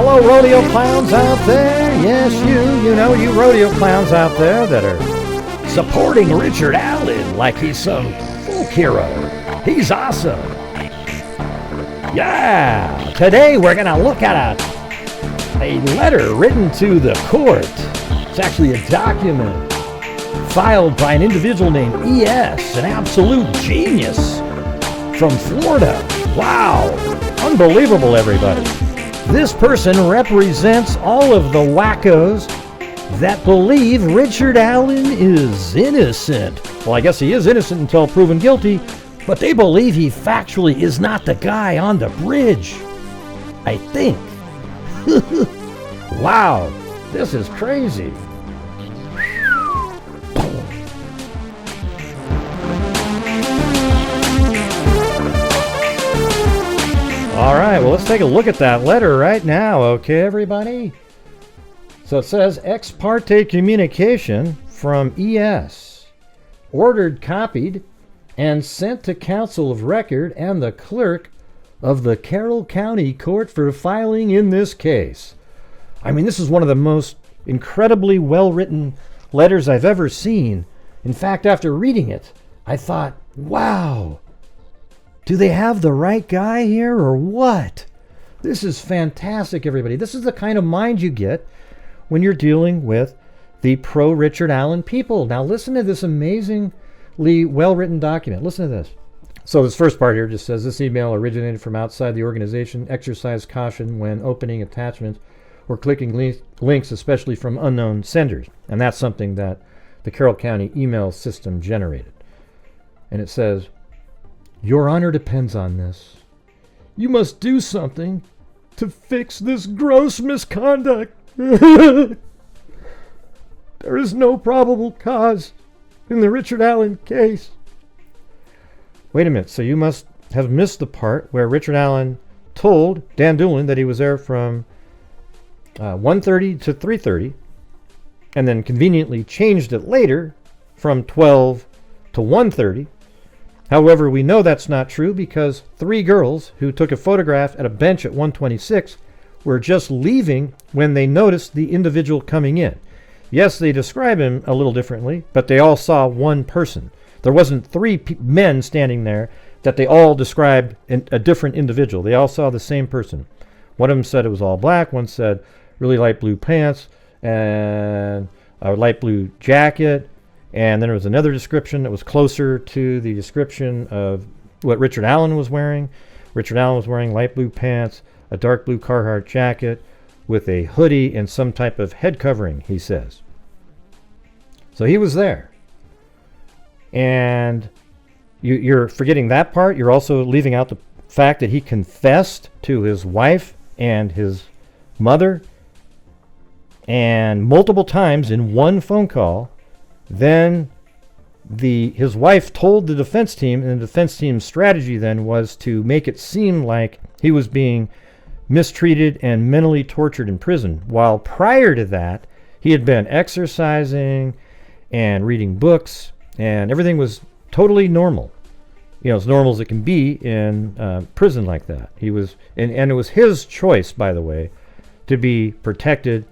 Hello, rodeo clowns out there. Yes, you rodeo clowns out there that are supporting Richard Allen like he's some folk hero. He's awesome. Yeah, today we're going to look at a letter written to the court. It's actually a document filed by an individual named E.S., an absolute genius from Florida. Wow, unbelievable, everybody. This person represents all of the wackos that believe Richard Allen is innocent. Well, I guess he is innocent until proven guilty, but they believe he factually is not the guy on the bridge. I think. Wow, this is crazy. All right, well, let's take a look at that letter right now, okay, everybody? So it says, ex parte communication from ES, ordered, copied, and sent to counsel of record and the clerk of the Carroll County Court for filing in this case. I mean, this is one of the most incredibly well-written letters I've ever seen. In fact, after reading it, I thought, wow, do they have the right guy here or what? This is fantastic, everybody. This is the kind of mind you get when you're dealing with the pro-Richard Allen people. Now listen to this amazingly well-written document. Listen to this. So this first part here just says, this email originated from outside the organization. Exercise caution when opening attachments or clicking links, especially from unknown senders. And that's something that the Carroll County email system generated. And it says, your honor depends on this. You must do something to fix this gross misconduct. There is no probable cause in the Richard Allen case. Wait a minute, so you must have missed the part where Richard Allen told Dan Doolin that he was there from 1:30 to 3:30, and then conveniently changed it later from 12 to 1:30. However, we know that's not true because 3 girls who took a photograph at a bench at 126 were just leaving when they noticed the individual coming in. Yes, they describe him a little differently, but they all saw one person. There wasn't 3 men standing there that they all described a different individual. They all saw the same person. One of them said it was all black. One said really light blue pants and a light blue jacket. And then there was another description that was closer to the description of what Richard Allen was wearing. Richard Allen was wearing light blue pants, a dark blue Carhartt jacket with a hoodie and some type of head covering, he says. So he was there. And you're forgetting that part. You're also leaving out the fact that he confessed to his wife and his mother, and multiple times in one phone call. Then his wife told the defense team, and the defense team's strategy then was to make it seem like he was being mistreated and mentally tortured in prison, while prior to that he had been exercising and reading books, and everything was totally normal. You know, as normal as it can be in prison like that. He was, and it was his choice, by the way, to be protected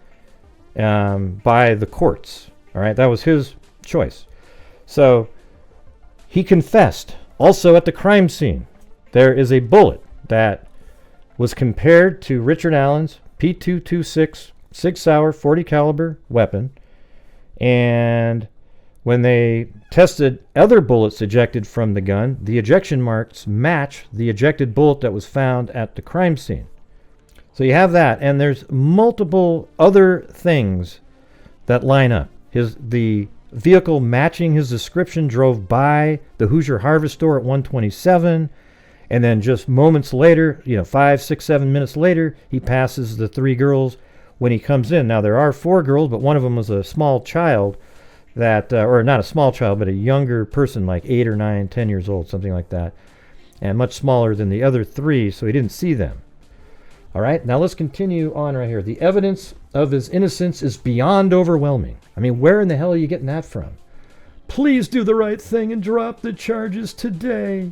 by the courts. All right, that was his choice. So he confessed. Also at the crime scene, there is a bullet that was compared to Richard Allen's .226 Sig Sauer 40 caliber weapon, and when they tested other bullets ejected from the gun, the ejection marks match the ejected bullet that was found at the crime scene. So you have that, and there's multiple other things that line up. The vehicle matching his description drove by the Hoosier Harvest store at 127, and then just moments later, 5, 6, 7 minutes later, he passes the 3 girls when he comes in. Now there are 4 girls, but one of them was a small child that, or not a small child, but a younger person, like 8 or 9, 10 years old, something like that, and much smaller than the other 3, so he didn't see them. All right, now let's continue on right here. The evidence of his innocence is beyond overwhelming. I mean, where in the hell are you getting that from? Please do the right thing and drop the charges today.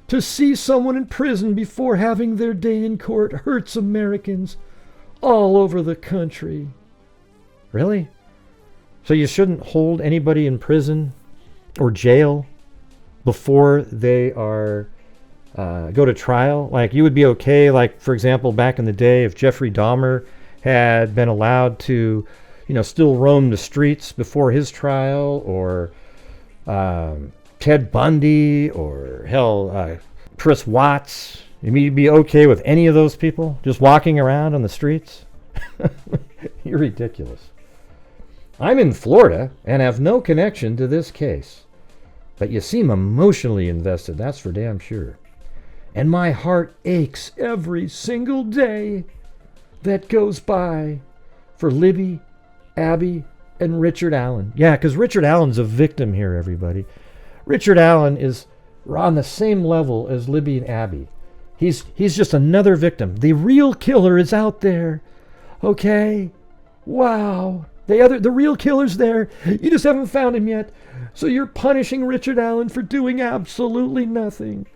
To see someone in prison before having their day in court hurts Americans all over the country. Really? So you shouldn't hold anybody in prison or jail before they are go to trial? Like, you would be okay, like, for example, back in the day, if Jeffrey Dahmer had been allowed to, still roam the streets before his trial, or Ted Bundy, or hell, Chris Watts. You mean you'd be okay with any of those people just walking around on the streets? You're ridiculous. I'm in Florida and have no connection to this case. But you seem emotionally invested, that's for damn sure. And my heart aches every single day that goes by for Libby, Abby, and Richard Allen. Yeah, because Richard Allen's a victim here, everybody. Richard Allen is on the same level as Libby and Abby. He's just another victim. The real killer is out there. Okay? Wow. The real killer's there. You just haven't found him yet. So you're punishing Richard Allen for doing absolutely nothing.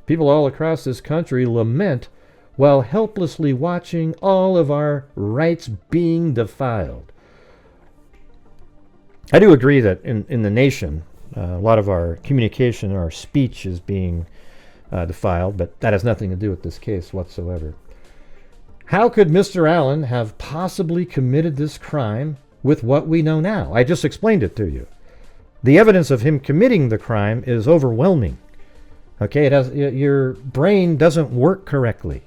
People all across this country lament while helplessly watching all of our rights being defiled. I do agree that in the nation, a lot of our communication, our speech is being defiled, but that has nothing to do with this case whatsoever. How could Mr. Allen have possibly committed this crime with what we know now? I just explained it to you. The evidence of him committing the crime is overwhelming. Okay, your brain doesn't work correctly.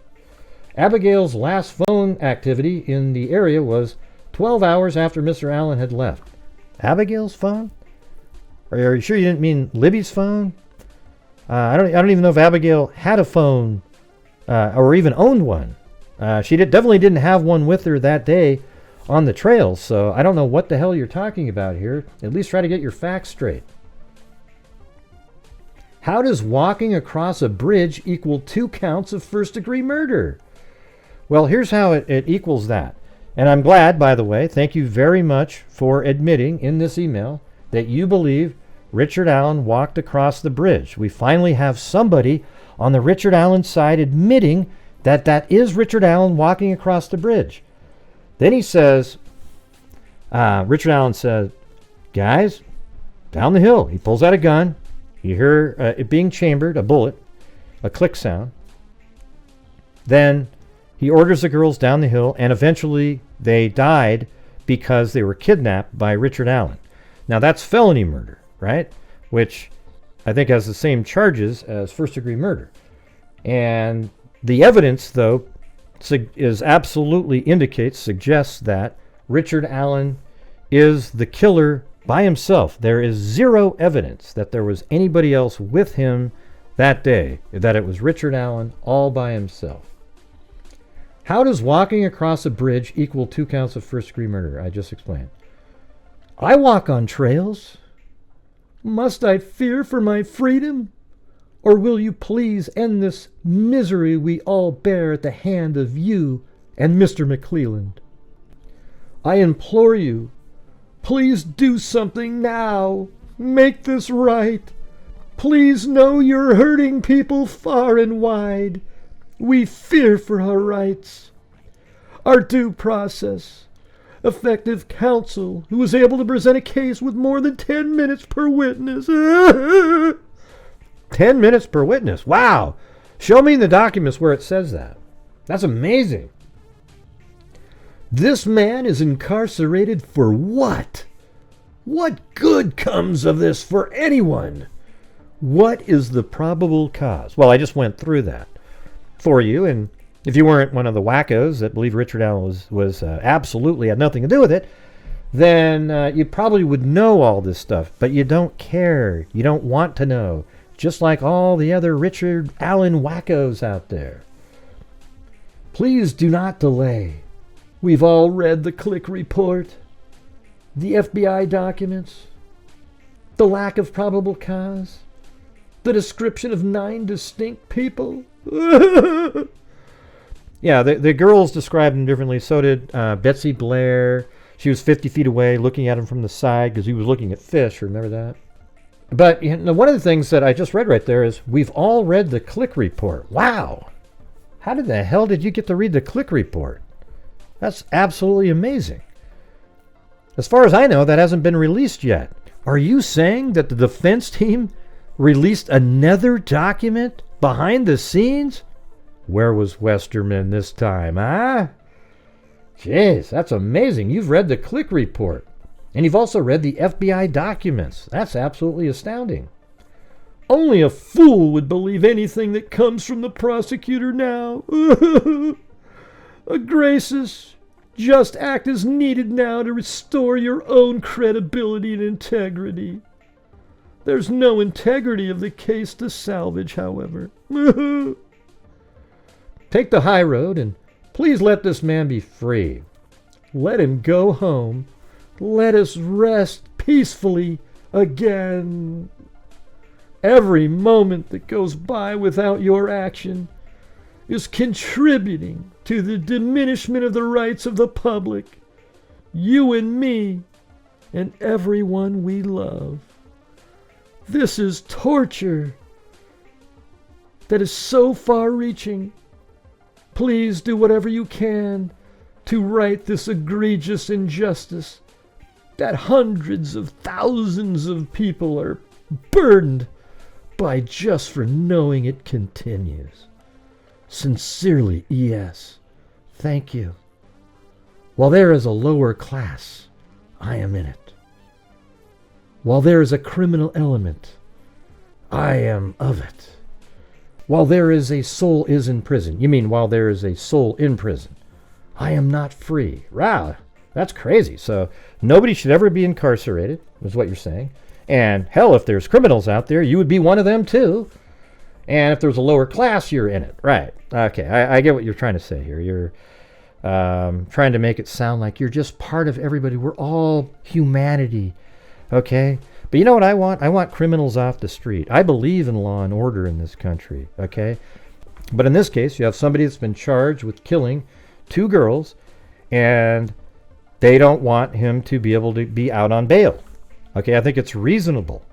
Abigail's last phone activity in the area was 12 hours after Mr. Allen had left. Abigail's phone? Are you sure you didn't mean Libby's phone? I don't even know if Abigail had a phone or even owned one. She definitely didn't have one with her that day on the trails, so I don't know what the hell you're talking about here. At least try to get your facts straight. How does walking across a bridge equal 2 counts of first-degree murder? Well, here's how it equals that. And I'm glad, by the way, thank you very much for admitting in this email that you believe Richard Allen walked across the bridge. We finally have somebody on the Richard Allen side admitting that is Richard Allen walking across the bridge. Then he says, Richard Allen says, guys, down the hill. He pulls out a gun. You hear it being chambered, a bullet, a click sound. Then he orders the girls down the hill, and eventually they died because they were kidnapped by Richard Allen. Now that's felony murder, right? Which I think has the same charges as first-degree murder. And the evidence, though, suggests that Richard Allen is the killer by himself. There is zero evidence that there was anybody else with him that day, that it was Richard Allen all by himself. How does walking across a bridge equal 2 counts of first-degree murder? I just explained. I walk on trails. Must I fear for my freedom? Or will you please end this misery we all bear at the hand of you and Mr. McClelland? I implore you, please do something now. Make this right. Please know you're hurting people far and wide. We fear for our rights. Our due process. Effective counsel who is able to present a case with more than 10 minutes per witness. 10 minutes per witness. Wow. Show me in the documents where it says that. That's amazing. This man is incarcerated for what? What good comes of this for anyone? What is the probable cause? Well, I just went through that for you, and if you weren't one of the wackos that believe Richard Allen was absolutely had nothing to do with it, then you probably would know all this stuff, but you don't care. You don't want to know. Just like all the other Richard Allen wackos out there. Please do not delay. We've all read the Click report, the FBI documents, the lack of probable cause, the description of 9 distinct people. Yeah, the girls described him differently. So did Betsy Blair. She was 50 feet away looking at him from the side because he was looking at fish. Remember that? But you know, one of the things that I just read right there is we've all read the click report. Wow. How did the hell did you get to read the click report? That's absolutely amazing. As far as I know, that hasn't been released yet. Are you saying that the defense team released another document behind the scenes? Where was Westerman this time, huh? Jeez, that's amazing. You've read the click report. And you've also read the FBI documents. That's absolutely astounding. Only a fool would believe anything that comes from the prosecutor now. Gracious, just act as needed now to restore your own credibility and integrity. There's no integrity of the case to salvage, however. Take the high road and please let this man be free. Let him go home. Let us rest peacefully again. Every moment that goes by without your action is contributing to the diminishment of the rights of the public, you and me, and everyone we love. This is torture that is so far-reaching. Please do whatever you can to right this egregious injustice that hundreds of thousands of people are burdened by just for knowing it continues. Sincerely, E.S. Thank you. While there is a lower class, I am in it. While there is a criminal element, I am of it. While there is a soul is in prison. You mean while there is a soul in prison, I am not free. Wow, that's crazy. So nobody should ever be incarcerated, is what you're saying. And hell, if there's criminals out there, you would be one of them too. And if there's a lower class, you're in it. Right. Okay, I get what you're trying to say here. You're trying to make it sound like you're just part of everybody. We're all humanity. Okay? But you know what I want? I want criminals off the street. I believe in law and order in this country. Okay? But in this case, you have somebody that's been charged with killing 2 girls, and they don't want him to be able to be out on bail. Okay, I think it's reasonable.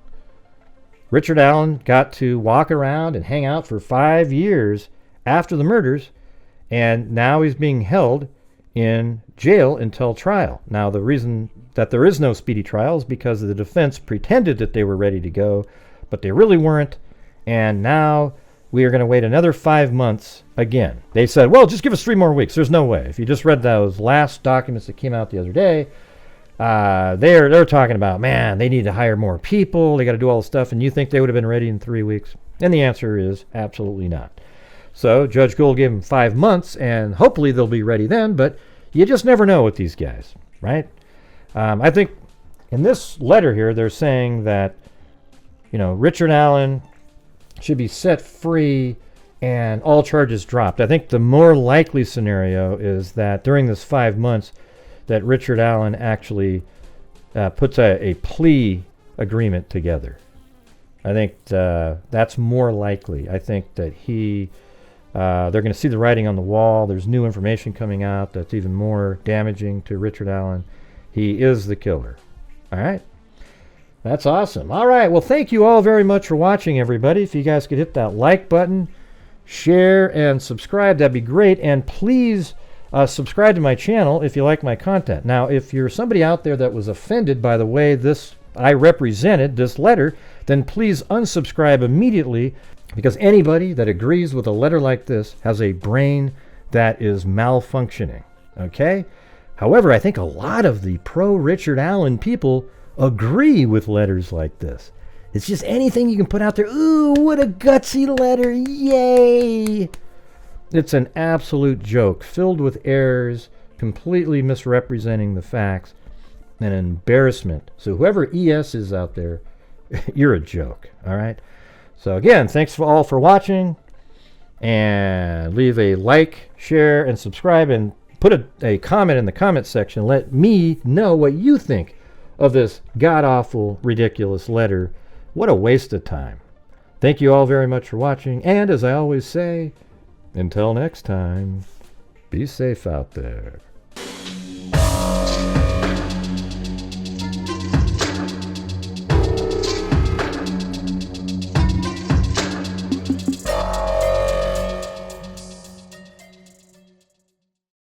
Richard Allen got to walk around and hang out for 5 years after the murders, and now he's being held in jail until trial. Now, the reason that there is no speedy trial is because the defense pretended that they were ready to go, but they really weren't, and now we are going to wait another 5 months again. They said, well, just give us 3 more weeks. There's no way. If you just read those last documents that came out the other day, they're talking about, man, they need to hire more people. They got to do all this stuff. And you think they would have been ready in 3 weeks? And the answer is absolutely not. So Judge Gould gave them 5 months, and hopefully they'll be ready then. But you just never know with these guys, right? I think in this letter here, they're saying that, you know, Richard Allen should be set free and all charges dropped. I think the more likely scenario is that during this 5 months, that Richard Allen actually puts a plea agreement together. I think that's more likely. I think that they're going to see the writing on the wall. There's new information coming out that's even more damaging to Richard Allen. He is the killer. All right? That's awesome. All right. Well, thank you all very much for watching, everybody. If you guys could hit that like button, share, and subscribe, that'd be great. And please subscribe to my channel if you like my content. Now, if you're somebody out there that was offended by the way I represented this letter, then please unsubscribe immediately, because anybody that agrees with a letter like this has a brain that is malfunctioning. Okay? However, I think a lot of the pro-Richard Allen people agree with letters like this. It's just anything you can put out there. Ooh, what a gutsy letter. Yay! It's an absolute joke, filled with errors, completely misrepresenting the facts, and an embarrassment. So whoever ES is out there, you're a joke, all right? So again, thanks all for watching, and leave a like, share, and subscribe, and put a comment in the comment section. Let me know what you think of this god-awful, ridiculous letter. What a waste of time. Thank you all very much for watching, and as I always say, until next time, be safe out there.